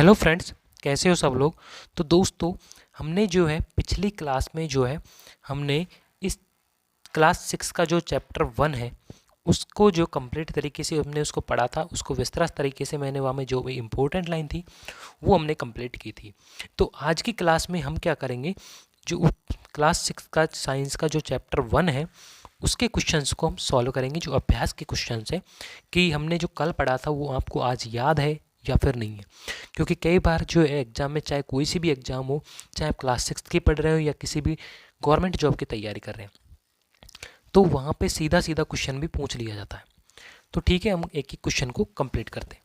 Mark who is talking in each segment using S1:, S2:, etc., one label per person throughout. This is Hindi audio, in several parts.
S1: हेलो फ्रेंड्स, कैसे हो सब लोग। तो दोस्तों, हमने जो है पिछली क्लास में जो है हमने इस क्लास 6 का जो चैप्टर 1 है उसको जो कंप्लीट तरीके से हमने उसको पढ़ा था, उसको विस्तृत तरीके से मैंने वहाँ में जो भी इम्पोर्टेंट लाइन थी वो हमने कंप्लीट की थी। तो आज की क्लास में हम क्या करेंगे, जो क्लास 6 का साइंस का जो चैप्टर 1 है उसके क्वेश्चंस को हम सॉल्व करेंगे, जो अभ्यास के क्वेश्चंस है कि हमने जो कल पढ़ा था वो आपको आज याद है या फिर नहीं है। क्योंकि कई बार जो है एग्ज़ाम में, चाहे कोई सी भी एग्ज़ाम हो, चाहे आप क्लास 6 की पढ़ रहे हो या किसी भी गवर्नमेंट जॉब की तैयारी कर रहे हैं, तो वहाँ पे सीधा सीधा क्वेश्चन भी पूछ लिया जाता है। तो ठीक है, हम एक एक क्वेश्चन को कंप्लीट करते हैं।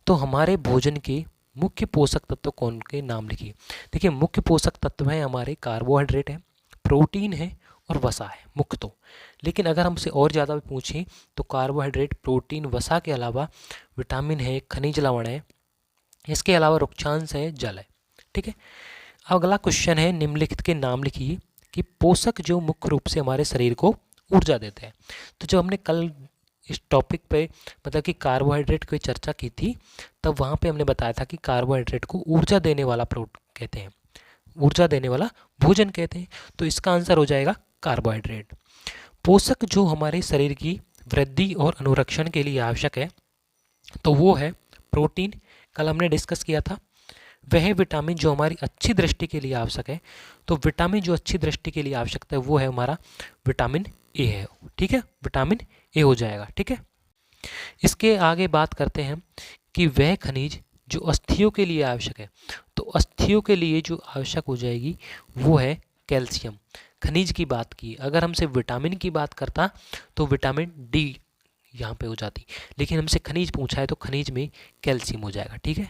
S1: तो हमारे भोजन के मुख्य पोषक तत्व कौन के नाम लिखिए। देखिए, मुख्य पोषक तत्व हैं हमारे कार्बोहाइड्रेट है, प्रोटीन है और वसा है मुख्य। तो लेकिन अगर हमसे और ज़्यादा भी पूछें तो कार्बोहाइड्रेट, प्रोटीन, वसा के अलावा विटामिन है, खनिज लवण है, इसके अलावा रुक्षांश है, जल है। ठीक है। अगला क्वेश्चन है, निम्नलिखित के नाम लिखिए कि पोषक जो मुख्य रूप से हमारे शरीर को ऊर्जा देते हैं। तो जब हमने कल इस टॉपिक पे मतलब कि कार्बोहाइड्रेट की चर्चा की थी, तब वहाँ पे हमने बताया था कि कार्बोहाइड्रेट को ऊर्जा देने वाला प्रोटीन कहते हैं, ऊर्जा देने वाला भोजन कहते हैं। तो इसका आंसर हो जाएगा कार्बोहाइड्रेट। पोषक जो हमारे शरीर की वृद्धि और अनुरक्षण के लिए आवश्यक है, तो वो है प्रोटीन, कल हमने डिस्कस किया था। वह विटामिन जो हमारी अच्छी दृष्टि के लिए आवश्यक है, तो विटामिन जो अच्छी दृष्टि के लिए आवश्यक है वो है हमारा विटामिन ए है। ठीक है, विटामिन ए हो जाएगा। ठीक है। इसके आगे बात करते हैं कि वह खनिज जो अस्थियों के लिए आवश्यक है, तो अस्थियों के लिए जो आवश्यक हो जाएगी वो है कैल्शियम। खनिज की बात की, अगर हमसे विटामिन की बात करता तो विटामिन डी यहाँ पे हो जाती, लेकिन हमसे खनिज पूछा है तो खनिज में कैल्शियम हो जाएगा। ठीक है।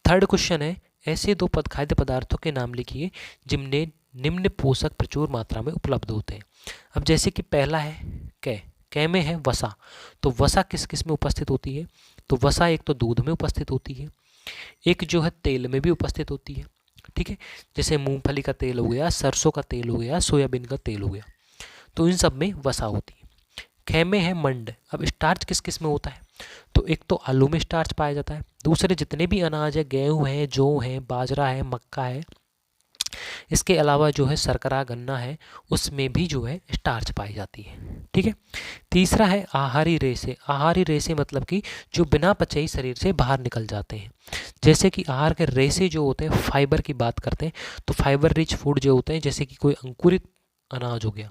S1: थर्ड क्वेश्चन है, ऐसे दो खाद्य पदार्थों के नाम लिखिए जिनमें निम्न पोषक प्रचुर मात्रा में उपलब्ध होते हैं। अब जैसे कि पहला है कै में है वसा। तो वसा किस किस में उपस्थित होती है, तो वसा एक तो दूध में उपस्थित होती है, एक जो है तेल में भी उपस्थित होती है। ठीक है, जैसे मूंगफली का तेल हो गया, सरसों का तेल हो गया, सोयाबीन का तेल हो गया, तो इन सब में वसा होती है। खे में है मंड। अब स्टार्च किस किस में होता है, तो एक तो आलू में स्टार्च पाया जाता है, दूसरे जितने भी अनाज है, गेहूँ है, जौ है, बाजरा है, मक्का है, इसके अलावा जो है शर्करा, गन्ना है, उसमें भी जो है स्टार्च पाई जाती है। ठीक है। तीसरा है आहारी रेशे। आहारी रेशे मतलब कि जो बिना पचे ही शरीर से बाहर निकल जाते हैं। जैसे कि आहार के रेशे जो होते हैं, फाइबर की बात करते हैं, तो फाइबर रिच फूड जो होते हैं, जैसे कि कोई अंकुरित अनाज हो गया,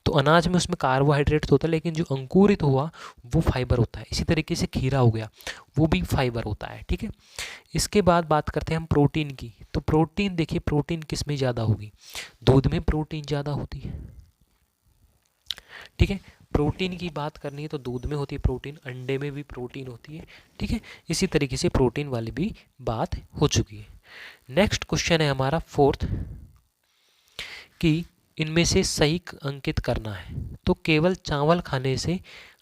S1: तो अनाज में उसमें कार्बोहाइड्रेट तो होता है, लेकिन जो अंकुरित हुआ वो फाइबर होता है। इसी तरीके से खीरा हो गया, वो भी फाइबर होता है। ठीक है। इसके बाद बात करते हैं हम प्रोटीन की। तो प्रोटीन देखिए, प्रोटीन किस में ज़्यादा होगी, दूध में प्रोटीन ज़्यादा होती है। ठीक है, प्रोटीन की बात करनी है तो दूध में होती है प्रोटीन, अंडे में भी प्रोटीन होती है। ठीक है, इसी तरीके से प्रोटीन वाली भी बात हो चुकी है। नेक्स्ट क्वेश्चन है हमारा फोर्थ, कि इनमें से सही अंकित करना है। तो केवल चावल खाने से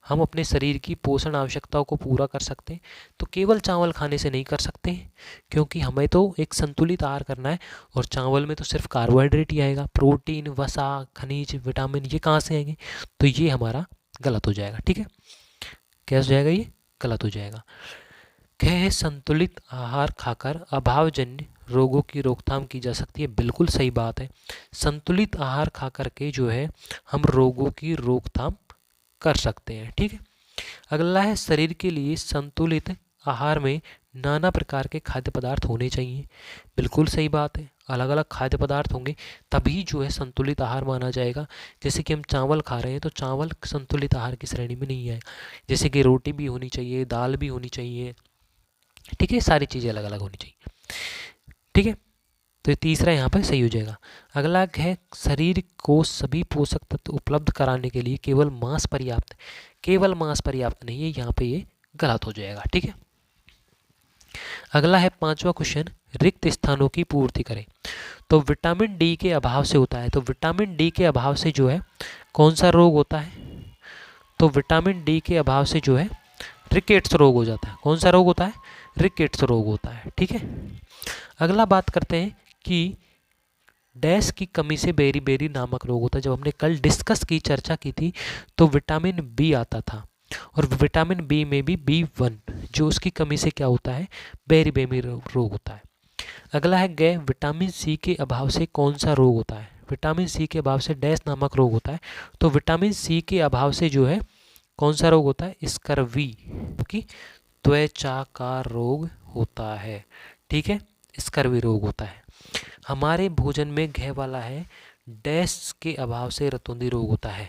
S1: हम अपने शरीर की पोषण आवश्यकताओं को पूरा कर सकते हैं, तो केवल चावल खाने से नहीं कर सकते हैं, क्योंकि हमें तो एक संतुलित आहार करना है, और चावल में तो सिर्फ कार्बोहाइड्रेट ही आएगा, प्रोटीन, वसा, खनिज, विटामिन ये कहाँ से आएंगे, तो ये हमारा गलत हो जाएगा। ठीक है, क्या हो जाएगा, ये गलत हो जाएगा। कह संतुलित आहार खाकर अभावजन्य रोगों की रोकथाम की जा सकती है। बिल्कुल सही बात है, संतुलित आहार खा करके जो है हम रोगों की रोकथाम कर सकते हैं। ठीक है। अगला है, शरीर के लिए संतुलित आहार में नाना प्रकार के खाद्य पदार्थ होने चाहिए। बिल्कुल सही बात है, अलग अलग खाद्य पदार्थ होंगे तभी जो है संतुलित आहार माना जाएगा। जैसे कि हम चावल खा रहे हैं तो चावल संतुलित आहार की श्रेणी में नहीं आएगा, जैसे कि रोटी भी होनी चाहिए, दाल भी होनी चाहिए। ठीक है, सारी चीज़ें अलग अलग होनी चाहिए। ठीक है, तो तीसरा यहाँ पर सही हो जाएगा। अगला है, शरीर को सभी पोषक तत्व उपलब्ध कराने के लिए केवल मांस पर्याप्त। केवल मांस पर्याप्त नहीं है, यहाँ पे ये गलत हो जाएगा। ठीक है। अगला है पांचवा क्वेश्चन, रिक्त स्थानों की पूर्ति करें। तो विटामिन डी के अभाव से होता है, तो विटामिन डी के अभाव से जो है कौन सा रोग होता है, तो विटामिन डी के अभाव से जो है रिकेट्स रोग हो जाता है। कौन सा रोग होता है, रिकेट्स रोग होता है। ठीक है। अगला बात करते हैं कि डैश की कमी से बेरी बेरी नामक रोग होता है। जब हमने कल डिस्कस की, चर्चा की थी, तो विटामिन बी आता था, और विटामिन बी में भी B1 जो उसकी कमी से क्या होता है, बेरी रोग होता है। अगला है गए विटामिन सी के अभाव से कौन सा रोग होता है, विटामिन सी के अभाव से डैश नामक रोग होता है। तो विटामिन सी के अभाव से जो है कौन सा रोग होता है, स्कर्वी, क्योंकि त्वचा का रोग होता है। ठीक है, स्कर्वी रोग होता है। हमारे भोजन में घय वाला है, डैश के अभाव से रतौंधी रोग होता है।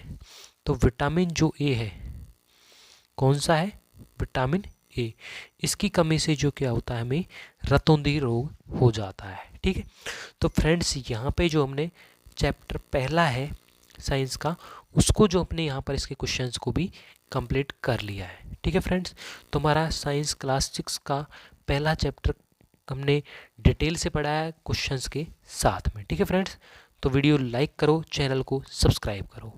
S1: तो विटामिन जो ए है कौन सा है, विटामिन ए, इसकी कमी से जो क्या होता है, हमें रतौंधी रोग हो जाता है। ठीक है, तो फ्रेंड्स यहाँ पे जो हमने चैप्टर पहला है साइंस का, उसको जो अपने यहाँ पर इसके क्वेश्चंस को भी कंप्लीट कर लिया है। ठीक है फ्रेंड्स, तुम्हारा साइंस क्लास 6 का पहला चैप्टर हमने डिटेल से पढ़ा है क्वेश्चंस के साथ में। ठीक है फ्रेंड्स, तो वीडियो लाइक करो, चैनल को सब्सक्राइब करो।